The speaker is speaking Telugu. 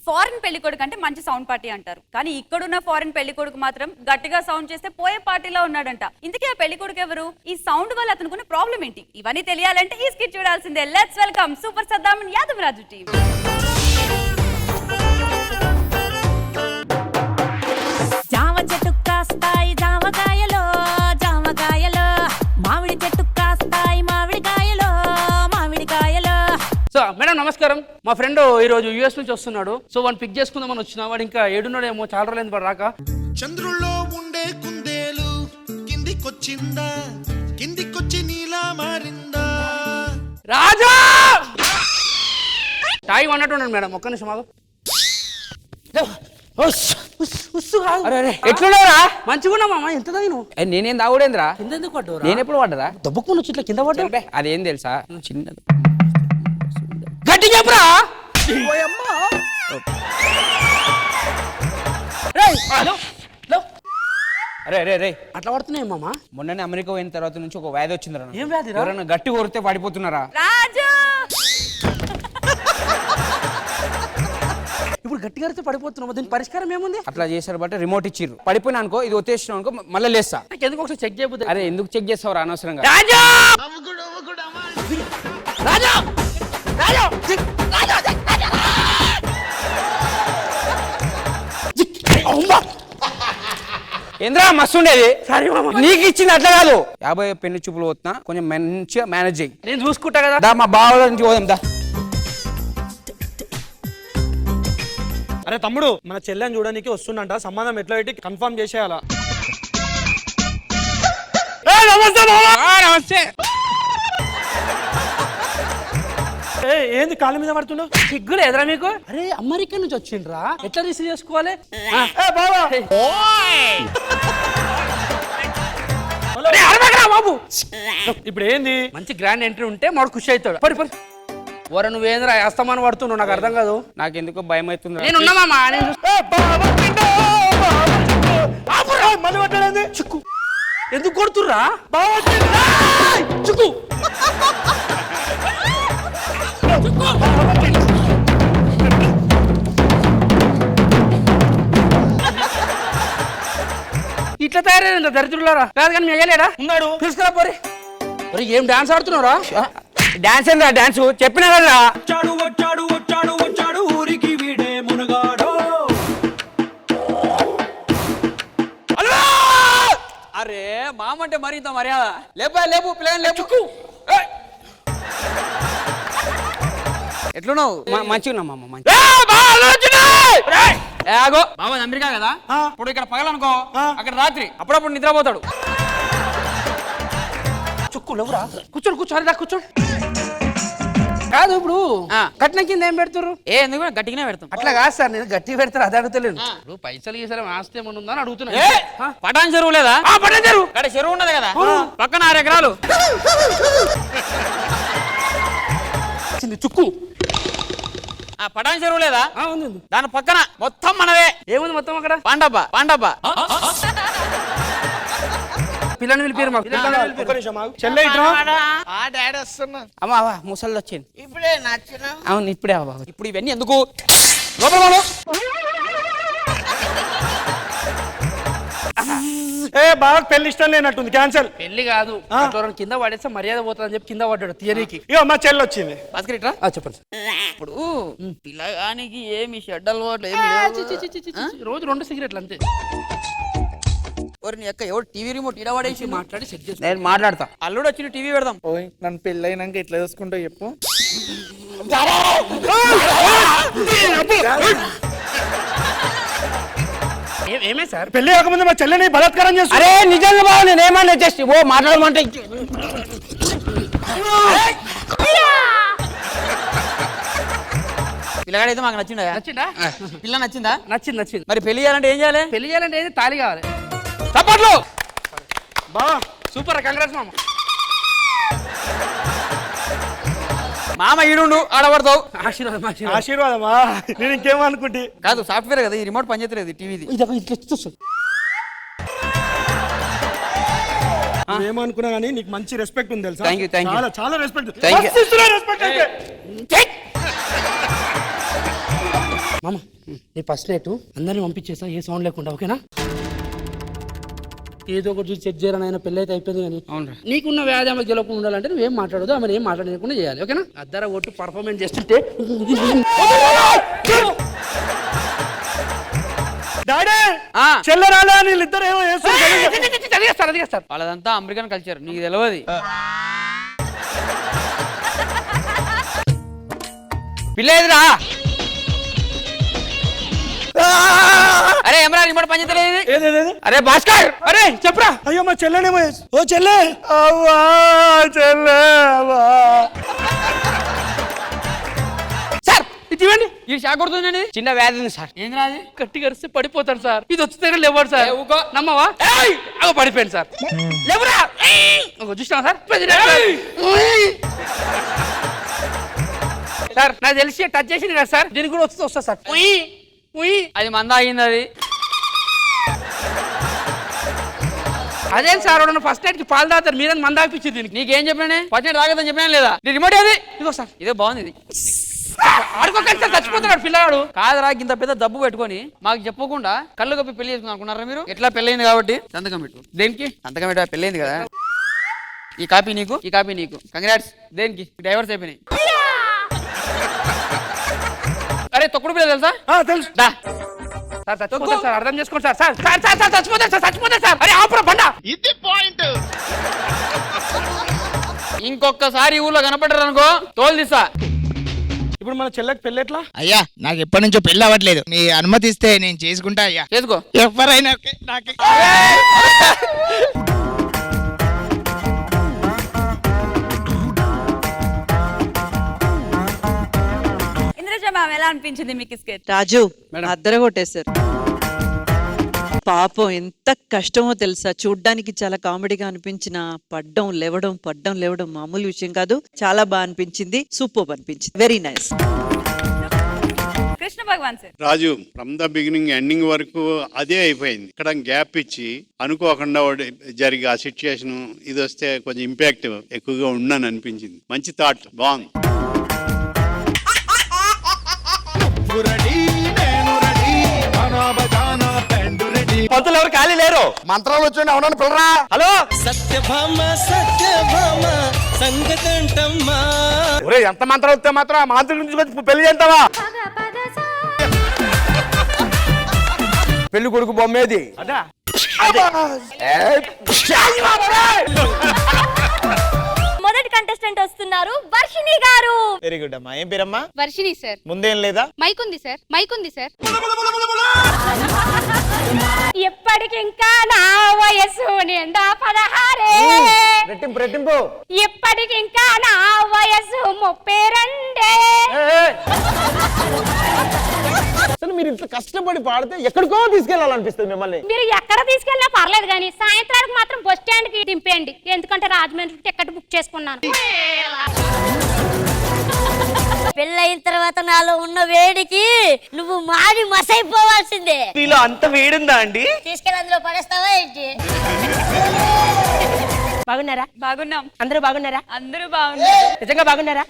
ఫారెన్ పెళ్లి కొడుకు అంటే మంచి సౌండ్ పార్టీ అంటారు, కానీ ఇక్కడున్న ఫారెన్ పెళ్లి కొడుకు మాత్రం గట్టిగా సౌండ్ చేస్తే పోయే పార్టీలో ఉన్నాడంట. ఇంతకీ ఆ పెళ్లి కొడుకు ఎవరు? ఈ సౌండ్ వల్ల అతనుకున్న ప్రాబ్లం ఏంటి? ఇవన్నీ తెలియాలంటే ఈ స్కిట్ చూడాల్సిందే. Let's welcome super Saddam Yadav Raju team. జామ చెట్టు కాస్తాయి జామకాయలో జామకాయలో, మామిడి చెట్టు కాస్తాయి మామిడికాయలో మామిడికాయలో. సో మేడం నమస్కారం. మా ఫ్రెండ్ ఈ రోజు యూఎస్ నుంచి వస్తున్నాడు. సో వాడిని పిక్ చేసుకుందామని వచ్చిన. వాడు ఇంకా ఏడున్నాడేమో, చాలా రోజులైంది వాడు రాక. చంద్రుల్లో ఉండే కుందేలు కిందికొచ్చిందా, కిందికొచ్చి నీలా మారిందా? రాజా టైం అన్నట్టున్నాడు మేడం. ఒక్క నిమిషం ఆగు. ఎట్లున్నారా? మంచిగా మామ. ఎంత తాగిను? నేనేం తాగుడేంద్రా? ఎందుకు పడ్డు? నేను ఎప్పుడు పడ్డరా? దబ్బుకుని వచ్చి ఇట్లా కింద పడ్డా. అదేం తెలుసా? చిన్నది గట్టి చెప్పురా. అరే రే రే అట్లా పడుతున్నాయి మామ. మొన్ననే అమెరికా పోయిన తర్వాత నుంచి ఒక వ్యాధి వచ్చిందిరా. ఏం వ్యాధి? ఎవరైనా గట్టి కొడితే పడిపోతున్నారా? రాజు ఇప్పుడు గట్టిగా అరిస్తే పడిపోతున్నావు. దీని పరిష్కారం ఏముంది? అట్లా చేశారు బట్ రిమోట్ ఇచ్చిర్రు. పడిపోయినా అనుకో, ఇది వచ్చేసిన అనుకో మళ్ళీ లేస్తా. ఎందుకు ఒకసారి చెక్ చేయబోతుంది? అరే ఎందుకు చెక్ చేస్తావు అనవసరంగా? రాజా రాజా రాజా ఏంద్రా మస్తు ఉండేది. సరే మామ, నీకు ఇచ్చింది అట్లా కాదు. 50 పెళ్లి చూపులు పోతున్నా, కొంచెం మంచిగా మేనేజ్ చేయి. నేను చూసుకుంటా కదా. దా మా బావ నుంచి పోదాం దా. అరే తమ్ముడు, మన చెల్లెని చూడడానికి వస్తుండంట. సంబంధం ఎట్లా పెట్టి కన్ఫర్మ్ చేసేయాలా? నమస్తే. ఏంది కాళ్ళ మీద పడుతున్నావు? సిగ్గులు ఎదురా మీకు? అరే అమెరికా నుంచి వచ్చిండ్రా, ఎట్లా రిసీవ్ చేసుకోవాలి? బాబు ఇప్పుడు ఏంది? మంచి గ్రాండ్ ఎంట్రీ ఉంటే మాడు ఖుషి అవుతాడు. పడి పడి వర నువ్వేంద్రా అస్తమానం పడుతున్నావు, నాకు అర్థం కాదు. నాకెందుకో భయం అవుతుంది. నేను ఉన్నామా? మళ్ళీ పట్టాడు. చిక్కు ఎందుకు కొడుతుర్రా? చిక్కు ఇట్లా తయారైందా దరిద్రులారా? కాదు కానీ మేయలేడా ఉన్నాడు. తీసుకురా పోరి. మరి ఏం డాన్స్ ఆడుతున్నారా? డాన్స్ ఏంద్రా? డాన్స్ చెప్పినా కదా. వచ్చాడు వచ్చాడు వచ్చాడు వచ్చాడు ఊరికి వీడే మునగాడు. అరే మామంటే మరి ఇంత మర్యాద లేపా? లేపు పిల్లగాని లేపు. ఎట్లున్నావు? మంచిగా ఉన్నా మామ. మంచి ఆగో బాబా, అమెరికా కదా. ఇప్పుడు ఇక్కడ పగలనుకో, అక్కడ రాత్రి. అప్పుడప్పుడు నిద్రపోతాడు. చుక్కు లేవురా. కూర్చోండి కూర్చోండి కూర్చోండి. కాదు ఇప్పుడు కట్నం కింద ఏం పెడతారు? ఎందుకు గట్టిగానే పెడతాం. అట్లా కాదు సార్, నేను గట్టి పెడతారు అది అడుగుతలేను. ఇప్పుడు పైసలు గీసలు ఆస్తే ఏమన్నా ఉందా అని అడుగుతున్నా. పటాన్ చెరువు లేదా? పటాన్ చెరువు. అక్కడ చెరువు ఉన్నది కదా పక్కన 6 ఎకరాలు. చుక్కు ఆ పటాన్ చెరువు లేదా? ఉంది. దాని పక్కన మొత్తం మనదే. ఏముంది మొత్తం అక్కడ? పాండబ్బా పాండబ్బా. పిల్లని పిలిపారు మాకు. ఒక్క నిమిషం ఆగు. చెల్లె ఇట్రా. అమ్మా ముసలి వచ్చింది ఇప్పుడే. అవును ఇప్పుడే. ఇప్పుడు ఇవన్నీ ఎందుకు? లోపల బాగా పెళ్లి ఇష్టం లేనట్టుంది, క్యాన్సల్. పెళ్లి కాదు, కింద పడేస్తే మర్యాద పోతుందని చెప్పి కింద పడ్డాడు తీయనికి. ఇగో మా చెల్లి వచ్చింది. భాస్కర్ చెప్పండి. ఇప్పుడు పిల్లగానికి ఏమి షెడ్ అలవాట్లు రోజు 2 సిగరెట్లు అంతే. ఎవరు టీవీ రిమోట్ ఇడవాడేసి మాట్లాడి సెట్ చేసి నేను మాట్లాడతా. అల్లుడు వచ్చి టీవీ పెడదాం. నన్ను పెళ్ళైనాక ఇట్లా చూసుకుంటా చెప్పు. ఏమే సార్? పెళ్లి కాకముందు మా చెల్లెని బలాత్కారం చేస్తా. అరే నిజంగా బాబు, నేను ఏమన్నా జస్ట్ మాట్లాడమంటే పిల్లగాడైతే మాకు నచ్చిందా? నచ్చిందా? పిల్ల నచ్చిందా? నచ్చింది నచ్చింది. మరి పెళ్లి చేయాలంటే ఏం చేయాలి? పెళ్లి చేయాలంటే ఏది? తాళి కావాలి. చప్పట్లు. బా సూపర్, కంగ్రాట్స్ మామ. మామ ఈడుండు ఆడబడతావు. ఆశీర్వాదం ఆశీర్వాదమా? నేను ఇంకేమనుకుంటే కాదు, సాఫ్ట్వేర్ కదా, ఈ రిమోట్ పనిచేయలేదు టీవీది. ఏమనుకున్నా కానీ నీకు మంచి రెస్పెక్ట్ ఉంది తెలుసా? Thank you thank you. చాలా చాలా రెస్పెక్ట్. Thank you. రెస్పెక్ట్ అయితే మామ నీ ఫస్ట్ నైట్ అందరిని పంపించేసా ఏ సౌండ్ లేకుండా ఓకేనా? ఏదో ఒకటి చూసి చెక్ చేయరా ఆయన పెళ్ళి అయితే అయిపోయింది కానీ అవును నీకున్న వ్యాధి ఆమెకు గెలవకుండా ఉండాలంటే నువ్వేం మాట్లాడదు ఆమె ఏం మాట్లాడకుండా చేయాలి ఓకేనా? అద్దర కొట్టు పర్ఫార్మెన్స్ చేస్తుంటే డాడీ ఆ, చెల్లరాలే వీళ్ళిద్దరు ఏమో చేస్తారు చదివేస్తారు వాళ్ళదంతా అమెరికన్ కల్చర్ నీకు తెలియదు. పిల్లేదురా అరే ఏమరా రిమోట్ పనిచేయలేదు. ఏదేది అరే భాస్కర్ అరే చెప్పరా అయ్యో మా చెల్లెనేమో ఓ చెల్లె అవ్వా చెల్లె అవ్వా సార్ ఇది ఇవ్వండి. ఈ షాక్ కొడుతుందండి. చిన్న వ్యాధి ఉంది సార్. ఏంది రాది? గట్టిగా అరిస్తే పడిపోతాడు సార్. ఇది వచ్చితే లేవాడు సార్. ఏ, ఊకో. నమ్మవా? అగో పడిపోయాను సార్. లేవురా చూసినా సార్ సార్ నాకు తెలిసి టచ్ చేసింది కదా సార్. దీనికి కూడా వస్తా సార్. అది మంద ఆగింది అది. అదేం సార్ వాడు ఫస్ట్ నైట్ కి పాలు తాగుతారు మీరేం మంద ఆపించింది దీనికి. నీకేం చెప్పానే? పచ్చి తాగదని చెప్పాను లేదా? నీ రిమోట్ ఏది? ఇదిగో సార్ ఇదే బాగుంది ఇది. ఆడుకోకండి సార్ చచ్చిపోతున్నాడు పిల్లవాడు. కాదురా ఇంత పెద్ద దబ్బు పెట్టుకొని మాకు చెప్పకుండా కళ్ళు కప్పి పెళ్లి చేసుకుని అనుకున్నారా మీరు? ఎట్లా పెళ్ళైంది కాబట్టి సంతకం పెట్టు. దేనికి? సంతకం పెట్టు, పెళ్ళైంది కదా. ఈ కాపీ నీకు, ఈ కాపీ నీకు. కంగ్రాట్స్. దేనికి? డైవర్స్ అయిపోయినాయి. అరే తొక్కుడు పిల్ల తెలుసా? తెలుసు దా. సార్ చచ్చిపోతారు సార్ అర్థం చేసుకోండి sir. Sir sir sir sir చచ్చిపోతారు సార్. అరే ఆపురా బండ. ఇది పాయింట్. ఇంకొకసారి ఈ ఊళ్ళో కనపడ్డారు అనుకో తోలు తీసా. ఇప్పుడు మన చెల్లెకి పెళ్ళి ఎట్లా? అయ్యా నాకు ఎప్పటి నుంచో పెళ్ళి అవ్వట్లేదు, మీ అనుమతి ఇస్తే నేను చేసుకుంటా అయ్యా. చేసుకో. ఎవరైనా ఓకే, నాకే. ఇంద్రజ మ్యామ్ ఎలా అనిపించింది మీకు ఈ sketch? రాజు అద్దర కొట్టేశారు. పాపం ఎంత కష్టమో తెలుసా. చూడ్డానికి చాలా కామెడీగా అనిపించిన పడ్డం లేవడం మామూలు విషయం కాదు. చాలా బాగా అనిపించింది, సూపర్ అనిపించింది, very nice. Krishna Bhagavan sir Raju from the beginning ending వరకు అదే అయిపోయింది. ఇక్కడ గ్యాప్ ఇచ్చి అనుకోకుండా జరిగే ఆ సిచ్యుయేషన్ ఇది వస్తే కొంచెం ఇంపాక్ట్ ఎక్కువగా ఉండని అనిపించింది. మంచి థాట్, బాగుంది. పంతులు ఎవరు ఖాళీ లేరు. మంత్రాలు వచ్చి అవునని పిల్లరా. హలో సత్యభామ సంగతంటమ్మా. ఒరే ఎంత మంత్రం వస్తే మాత్రం ఆ మాంత్రికుడి నుంచి వచ్చి పెళ్లి చేస్తావా? పెళ్లి కొడుకు బొమ్మేది అదా? మొదటి కంటెస్టెంట్ వస్తున్నారు, వర్షిణి గారు. వెరీ గుడ్ అమ్మా. ఏం పేరమ్మా? వర్షిణి సార్. ముందేం లేదా? మైక్ ఉంది సార్, మైక్ ఉంది సార్. ఎప్పటికింకా నా వయస్సు నిండా 16. రెట్టింపు. ఎప్పటికింకా నా వయస్సు 32. మీరు ఇంత కష్టపడి పాడితే ఎక్కడికో తీసుకెళ్లాలనిపిస్తుంది మిమ్మల్ని. మీరు ఎక్కడ తీసుకెళ్ళినా పర్లేదు కానీ సాయంత్రానికి మాత్రం బస్ స్టాండ్ కి దింపేయండి. ఎందుకంటే రాజమండ్రి టికెట్ బుక్ చేసుకున్నాను. పెళ్ళయిన తర్వాత నాలో ఉన్న వేడికి నువ్వు మాడి మసైపోవాల్సిందే. నీలో అంత వేడుందా అండి? తీసుకెళ్ళి అందులో పడేస్తావా ఏంటి? బాగున్నారా? బాగున్నాం. అందరూ బాగున్నారా? అందరూ బాగున్నారు. నిజంగా బాగున్నారా?